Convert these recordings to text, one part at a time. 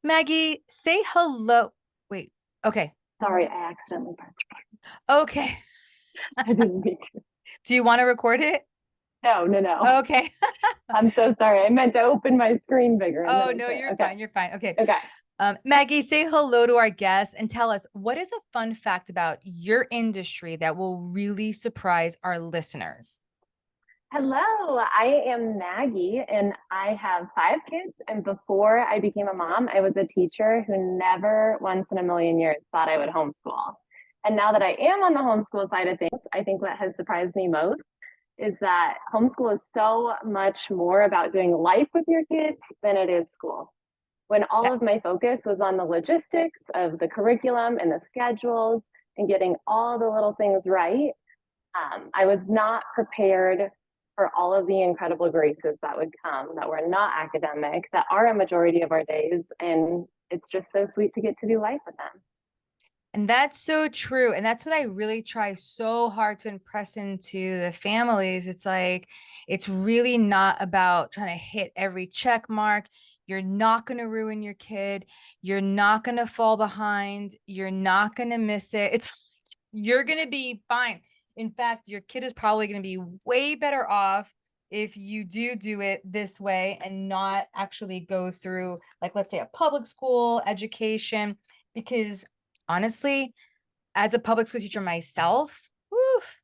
Maggie, say hello. Wait. Okay. Sorry, I accidentally pressed. Okay. I didn't mean to. Do you want to record it? No, no, no. Okay. I'm so sorry. I meant to open my screen bigger and then Oh, I no, couldn't. you're Okay. fine. You're fine. Okay. Okay. Maggie, say hello to our guests and tell us what is a fun fact about your industry that will really surprise our listeners? Hello, I am Maggie and I have 5 kids. And before I became a mom, I was a teacher who never once in a million years thought I would homeschool. And now that I am on the homeschool side of things, I think what has surprised me most is that homeschool is so much more about doing life with your kids than it is school. When all That, of my focus was on the logistics of the curriculum and the schedules and getting all the little things right, I was not prepared for all of the incredible graces that would come that were not academic, that are a majority of our days. And it's just so sweet to get to do life with them. and that's so true. And that's what I really try so hard to impress into the families. It's like, it's really not about trying to hit every check mark. You're not going to ruin your kid. You're not going to fall behind. You're not going to miss it. It's you're going to be fine. In fact, your kid is probably going to be way better off if you do it this way and not actually go through, like, let's say a public school education, because honestly, as a public school teacher myself, woof,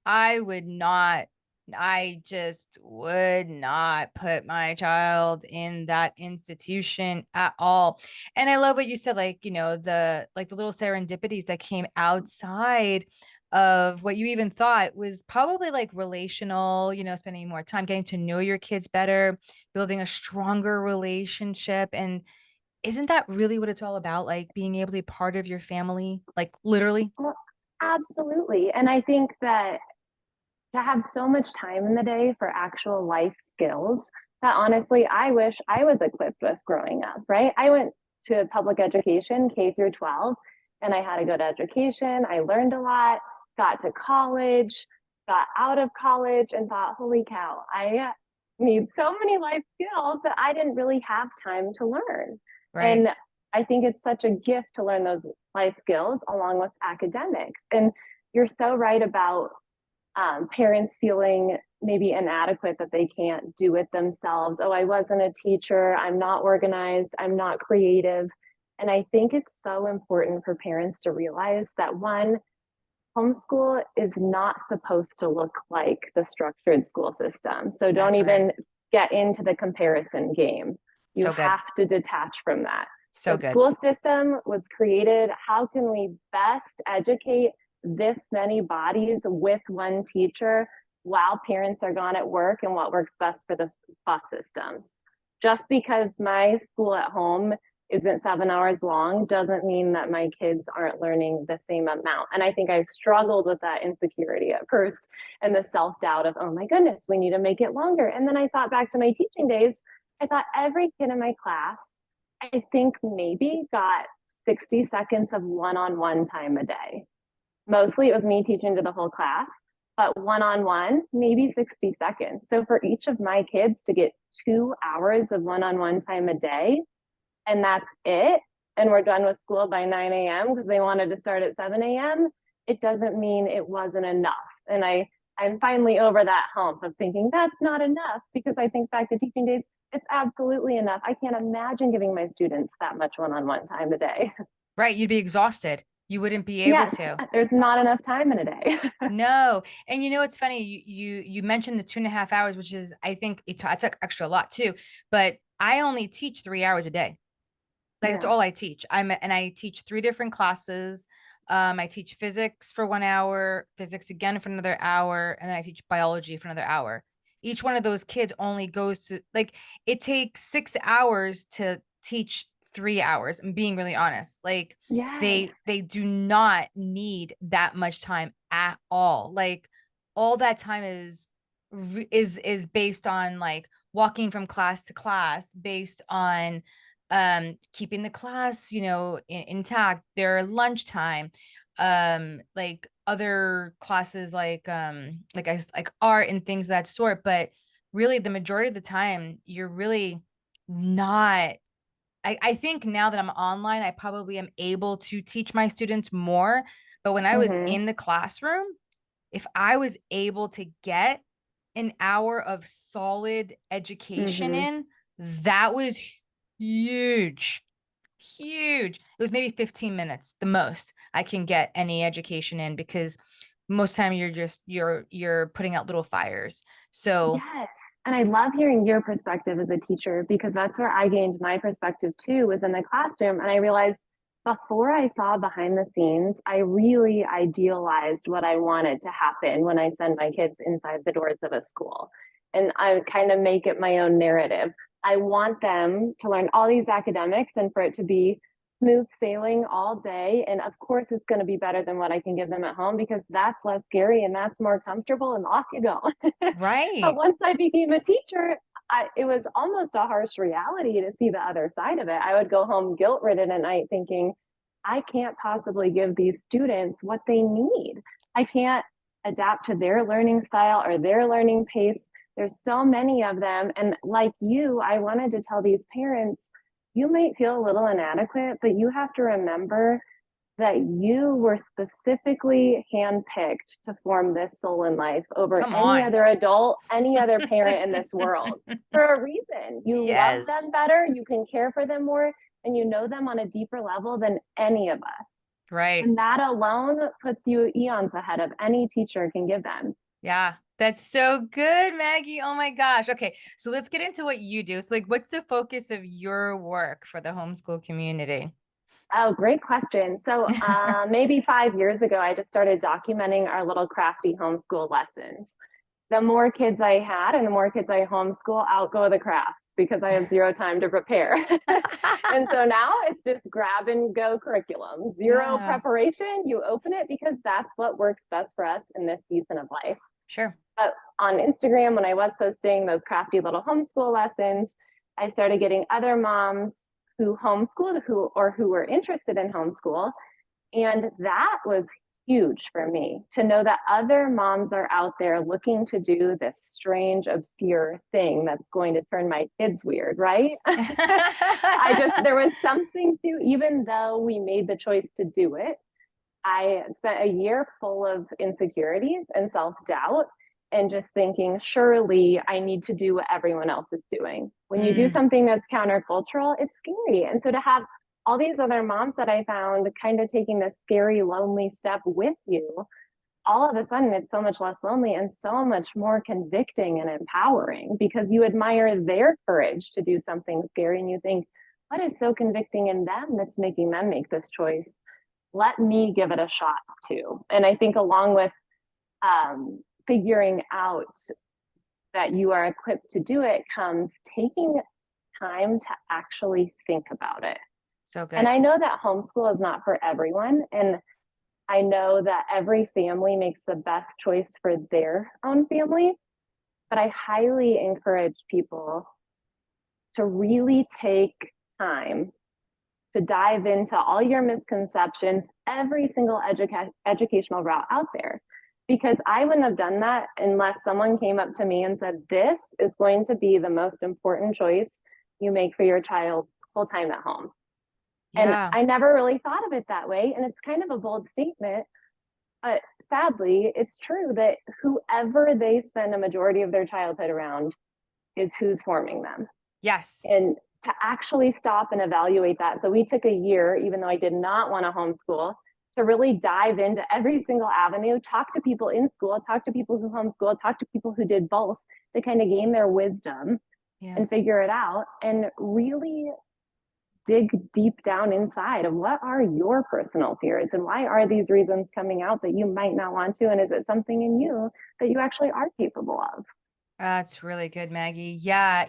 I would not, I just would not put my child in that institution at all. And I love what you said, like, the little serendipities that came outside of what you even thought was probably like relational, spending more time getting to know your kids better, building a stronger relationship. And isn't that really what it's all about? Like being able to be part of your family, like literally. Well, absolutely. And I think that to have so much time in the day for actual life skills that honestly I wish I was equipped with growing up, right? I went to public education, K through 12, and I had a good education. I learned a lot, got to college, got out of college, and thought, holy cow, I need so many life skills that I didn't really have time to learn. Right. And I think it's such a gift to learn those life skills along with academics. And you're so right about parents feeling maybe inadequate that they can't do it themselves. Oh, I wasn't a teacher. I'm not organized. I'm not creative. And I think it's so important for parents to realize that one, homeschool is not supposed to look like the structured school system. So don't That's right. even get into the comparison game. You So good. have to detach from that. So The good. school system was created. How can we best educate this many bodies with one teacher while parents are gone at work and what works best for the bus systems? Just because my school at home isn't 7 hours long doesn't mean that my kids aren't learning the same amount. And I think I struggled with that insecurity at first and the self doubt of, oh my goodness, we need to make it longer. And then I thought back to my teaching days. I thought every kid in my class, I think maybe got 60 seconds of one on one time a day. Mostly it was me teaching to the whole class, but one on one, maybe 60 seconds. So for each of my kids to get 2 hours of one on one time a day, and that's it, and we're done with school by 9 a.m. because they wanted to start at 7 a.m., it doesn't mean it wasn't enough. And I'm finally over that hump of thinking that's not enough because I think back to teaching days, it's absolutely enough. I can't imagine giving my students that much one on one time a day. Right. You'd be exhausted. You wouldn't be able Yes, to. there's not enough time in a day. No. And it's funny, you mentioned the 2.5 hours, which is I think it's like extra a lot too. But I only teach 3 hours a day. Like that's Yeah. all I teach. And I teach three different classes. I teach physics for 1 hour, physics again for another hour, and then I teach biology for another hour. Each one of those kids only goes to like it takes 6 hours to teach 3 hours. I'm being really honest. Like Yes. they do not need that much time at all. Like all that time is based on like walking from class to class, based on keeping the class intact, their lunchtime, like other classes like art and things of that sort. But really the majority of the time you're really not I think now that I'm online, I probably am able to teach my students more. But when I was Mm-hmm. in the classroom, if I was able to get an hour of solid education Mm-hmm. in, that was huge. Huge. It was maybe 15 minutes, the most I can get any education in, because most time you're just you're putting out little fires. So, Yes. And I love hearing your perspective as a teacher because that's where I gained my perspective too, was in the classroom. And I realized before I saw behind the scenes, I really idealized what I wanted to happen when I send my kids inside the doors of a school. And I kind of make it my own narrative. I want them to learn all these academics and for it to be smooth sailing all day. And of course, it's going to be better than what I can give them at home because that's less scary and that's more comfortable. And off you go. But right. once I became a teacher, it was almost a harsh reality to see the other side of it. I would go home guilt ridden at night thinking, I can't possibly give these students what they need. I can't adapt to their learning style or their learning pace. There's so many of them. And like you, I wanted to tell these parents, you might feel a little inadequate, but you have to remember that you were specifically handpicked to form this soul in life over Come any on. other adult, any other parent in this world for a reason. You love Yes. them better, you can care for them more, and you know them on a deeper level than any of us. Right. And that alone puts you eons ahead of any teacher can give them. Yeah. That's so good, Maggie. Oh my gosh. Okay. So let's get into what you do. So, like, what's the focus of your work for the homeschool community? Oh, great question. So, maybe 5 years ago, I just started documenting our little crafty homeschool lessons. The more kids I had and the more kids I homeschool, out go the crafts because I have zero time to prepare. And so now it's just grab and go curriculum, zero Yeah. preparation. You open it because that's what works best for us in this season of life. Sure. But on Instagram, when I was posting those crafty little homeschool lessons, I started getting other moms who homeschooled who were interested in homeschool, and that was huge for me to know that other moms are out there looking to do this strange, obscure thing that's going to turn my kids weird, right? There was something to, even though we made the choice to do it, I spent a year full of insecurities and self doubt and just thinking, surely I need to do what everyone else is doing. When you do Mm, something that's countercultural, it's scary. And so to have all these other moms that I found kind of taking this scary, lonely step with you, all of a sudden it's so much less lonely and so much more convicting and empowering because you admire their courage to do something scary and you think, what is so convicting in them that's making them make this choice? Let me give it a shot too. And I think along with figuring out that you are equipped to do it comes taking time to actually think about it. so And good. I know that homeschool is not for everyone. And I know that every family makes the best choice for their own family. But I highly encourage people to really take time to dive into all your misconceptions, every single educational route out there. Because I wouldn't have done that unless someone came up to me and said, this is going to be the most important choice you make for your child full time at home. And Yeah. I never really thought of it that way. And it's kind of a bold statement, but sadly, it's true that whoever they spend a majority of their childhood around is who's forming them. Yes. And to actually stop and evaluate that. So we took a year, even though I did not want to homeschool, to really dive into every single avenue, talk to people in school, talk to people who homeschool, talk to people who did both to kind of gain their wisdom Yeah. and figure it out and really dig deep down inside of what are your personal fears and why are these reasons coming out that you might not want to, and is it something in you that you actually are capable of? That's really good, Maggie. Yeah,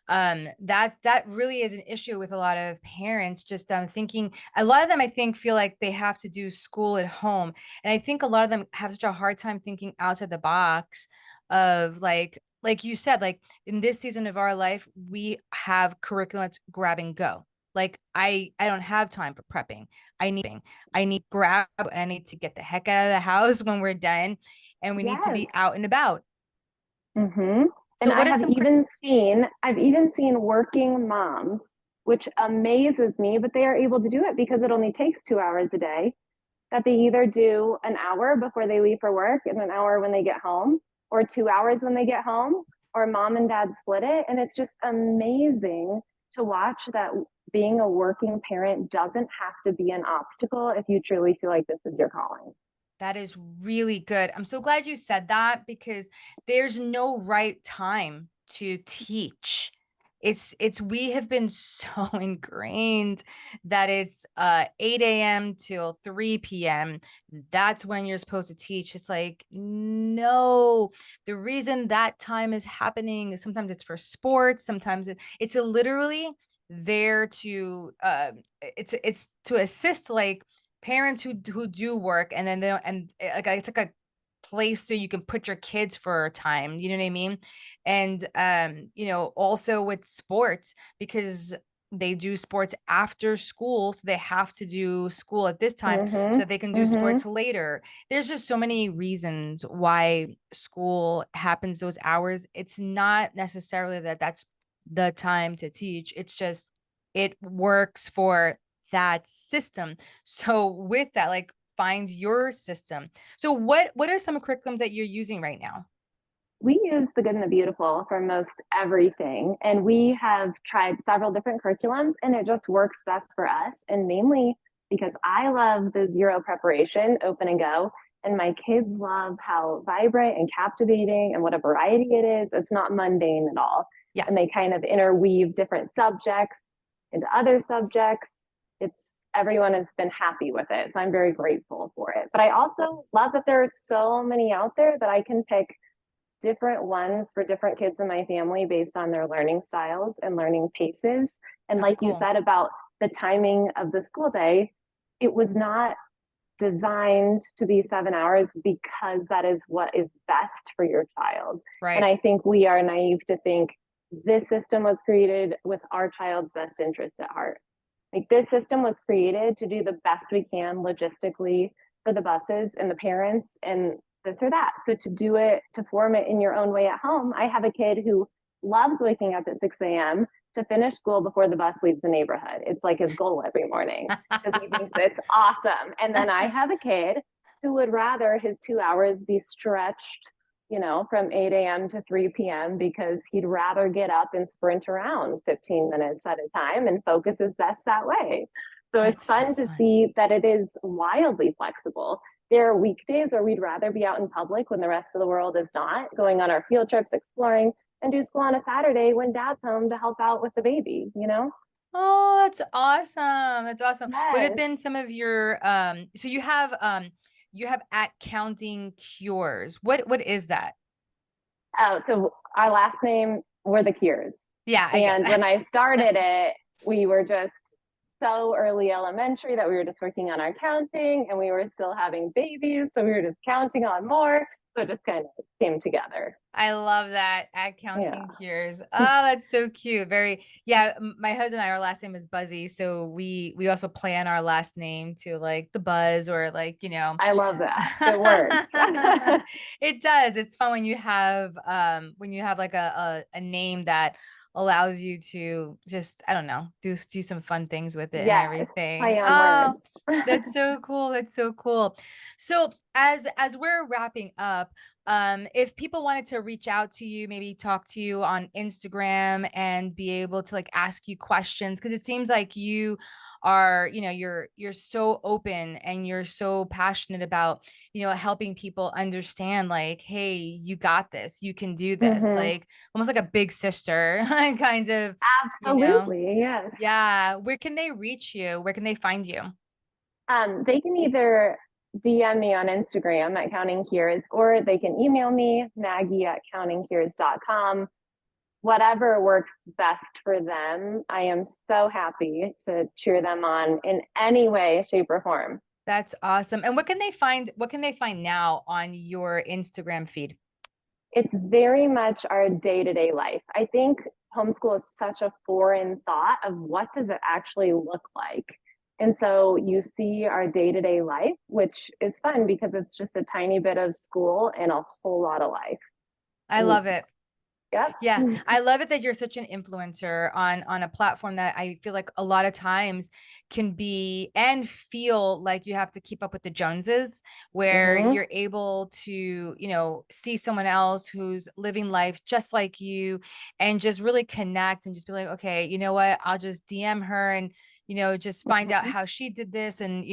that really is an issue with a lot of parents. Just thinking, a lot of them I think feel like they have to do school at home, and I think a lot of them have such a hard time thinking outside the box of like you said, like in this season of our life, we have curriculum that's grab and go. Like I don't have time for prepping. I need grab and I need to get the heck out of the house when we're done, and we need to Yes. be out and about. Mm-hmm. And So what are some I've even seen working moms which amazes me, but they are able to do it because it only takes 2 hours a day, that they either do an hour before they leave for work and an hour when they get home, or 2 hours when they get home, or mom and dad split it. And it's just amazing to watch that being a working parent doesn't have to be an obstacle if you truly feel like this is your calling. That is really good. I'm so glad you said that because there's no right time to teach. It's we have been so ingrained that it's 8 a.m. till 3 p.m. That's when you're supposed to teach. It's like, no, the reason that time is happening is sometimes it's for sports, sometimes it's literally there to it's to assist like parents who do work and then they don't, and like it's like a place so you can put your kids for a time, you know what I mean? And also with sports because they do sports after school, so they have to do school at this time so Mm-hmm. that they can do Mm-hmm. sports later. There's just so many reasons why school happens those hours. It's not necessarily that that's the time to teach. It's just it works for that system. So with that, like find your system. So what are some curriculums that you're using right now? We use the good and the beautiful for most everything. And we have tried several different curriculums and it just works best for us. And mainly because I love the zero preparation, open and go. And my kids love how vibrant and captivating and what a variety it is. It's not mundane at all. Yeah, And they kind of interweave different subjects into other subjects. It's everyone has been happy with it. So I'm very grateful for it. But I also love that there are so many out there that I can pick different ones for different kids in my family based on their learning styles and learning paces. And that's like you cool. said about the timing of the school day, it was not designed to be 7 hours because that is what is best for your child. And Right. I think we are naive to think this system was created with our child's best interest at heart. Like this system was created to do the best we can logistically for the buses and the parents and this or that. So to do it, to form it in your own way at home, I have a kid who loves waking up at 6 a.m. to finish school before the bus leaves the neighborhood. It's like his goal every morning because he thinks it's awesome. And then I have a kid who would rather his 2 hours be stretched, from 8 a.m. to 3 p.m. because he'd rather get up and sprint around 15 minutes at a time and focus is best that way. So it's That's so fun to fun. see that it is wildly flexible. There are weekdays where we'd rather be out in public when the rest of the world is not, going on our field trips, exploring, and do school on a Saturday when dad's home to help out with the baby? Oh, that's awesome. That's awesome. Would have Yes. been some of your so you have at counting cures. What is that? Oh, so our last name were the Cures. Yeah, I get And that. when I started it, we were just so early elementary that we were just working on our counting and we were still having babies. So we were just counting on more. So it just kind of came together. I love that at Yeah. counting cures. Oh, that's so cute. Very, yeah. My husband and I, our last name is Buzzy, so we also plan our last name to like the buzz or like I love that. It works. it does. It's fun when you have like a name that allows you to just I don't know do some fun things with it and Yes. everything. Play on Oh, words. that's so cool. That's so cool. So as we're wrapping up, if people wanted to reach out to you, maybe talk to you on Instagram and be able to like ask you questions, because it seems like you are, you're so open and you're so passionate about, helping people understand like, hey, you got this, you can do this, Mm-hmm. like almost like a big sister kind of, you know. Absolutely. Yes. Yeah. Where can they reach you? Where can they find you? They can either DM me on Instagram at Counting Cures, or they can email me, Maggie at countingcures.com. Whatever works best for them. I am so happy to cheer them on in any way, shape, or form. That's awesome. And what can they find now on your Instagram feed? It's very much our day to day life. I think homeschool is such a foreign thought of what does it actually look like. And so you see our day to day life, which is fun because it's just a tiny bit of school and a whole lot of life. I And love it. Yep. Yeah, I love it that you're such an influencer on a platform that I feel like a lot of times can be and feel like you have to keep up with the Joneses, where Hmm. you're able to, see someone else who's living life just like you and just really connect and just be like, okay, you know what? I'll just DM her and just find out Hmm. how she did this and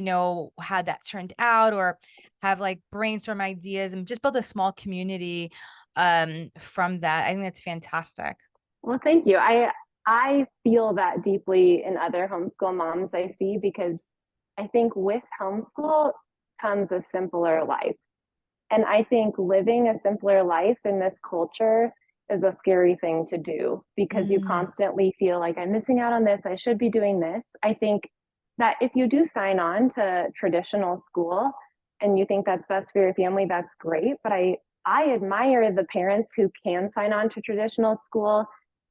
how that turned out, or have like brainstorm ideas and just build a small community from that. I think that's fantastic. Well, thank you. I feel that deeply in other homeschool moms I see, because I think with homeschool comes a simpler life. And I think living a simpler life in this culture is a scary thing to do, because you Mm, constantly feel like I'm missing out on this. I should be doing this. I think that if you do sign on to traditional school and you think that's best for your family, that's great. But I admire the parents who can sign on to traditional school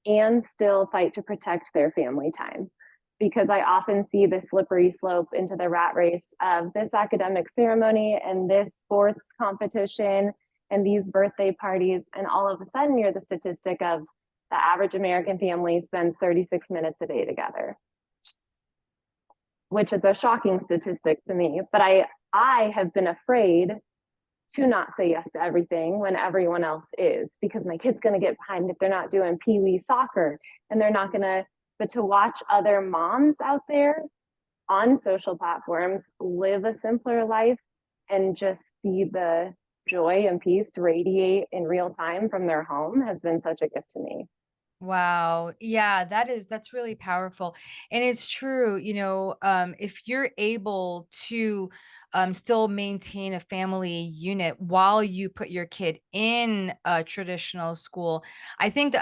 and still fight to protect their family time, because I often see the slippery slope into the rat race of this academic ceremony and this sports competition and these birthday parties. And all of a sudden, you're the statistic of the average American family spends 36 minutes a day together, which is a shocking statistic to me. But I have been afraid to not say yes to everything when everyone else is, because my kid's going to get behind if they're not doing pee wee soccer, and they're not going to. But to watch other moms out there on social platforms live a simpler life and just see the joy and peace radiate in real time from their home has been such a gift to me. wow. Yeah, that's really powerful. And it's true, if you're able to still maintain a family unit while you put your kid in a traditional school, I think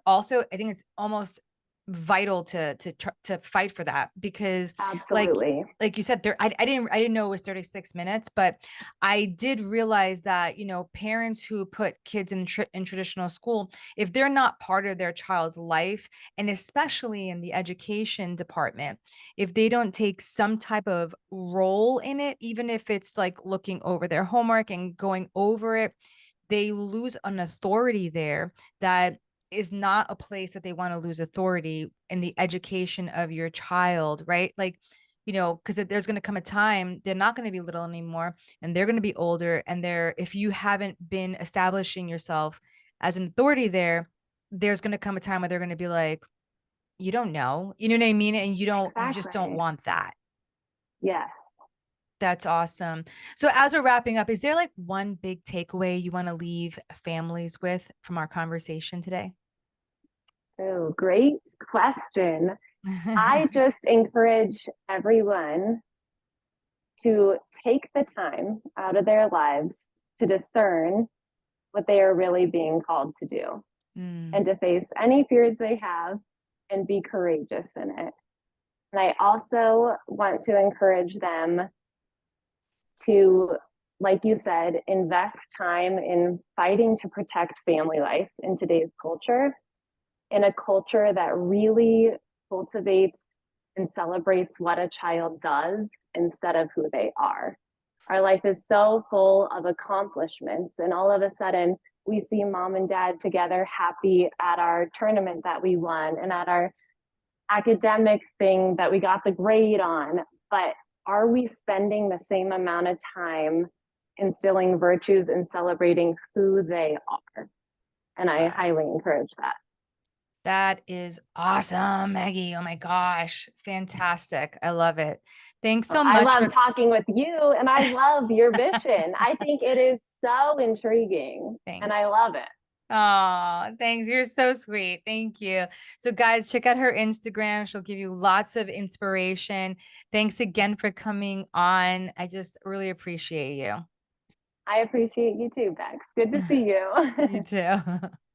also I think it's almost vital to fight for that, because like Absolutely. like you said, I didn't know it was 36 minutes, but I did realize that parents who put kids in traditional school, if they're not part of their child's life, and especially in the education department, if they don't take some type of role in it, even if it's like looking over their homework and going over it, they lose an authority there that is not a place that they want to lose authority in the education of your child, right? Like, because there's going to come a time they're not going to be little anymore and they're going to be older. And if you haven't been establishing yourself as an authority there, there's going to come a time where they're going to be like, you don't know, you know what I mean? And you just don't Exactly. want that. Yes. That's awesome. So as we're wrapping up, is there like one big takeaway you want to leave families with from our conversation today? Oh, great question. I just encourage everyone to take the time out of their lives to discern what they are really being called to do, and Mm, to face any fears they have and be courageous in it. And I also want to encourage them to, like you said, invest time in fighting to protect family life in today's culture, in a culture that really cultivates and celebrates what a child does instead of who they are. Our life is so full of accomplishments, and all of a sudden, we see mom and dad together happy at our tournament that we won and at our academic thing that we got the grade on. But are we spending the same amount of time instilling virtues and celebrating who they are? And I wow. highly encourage that. That is awesome, Maggie. Oh my gosh. Fantastic. I love it. Thanks Well, so I much love for talking with you, and I love your vision. I think it is so intriguing and I Thanks. love it. Oh, thanks. You're so sweet. Thank you. So, guys, check out her Instagram. She'll give you lots of inspiration. Thanks again for coming on. I just really appreciate you. I appreciate you too, Bex. Good to see you. You too.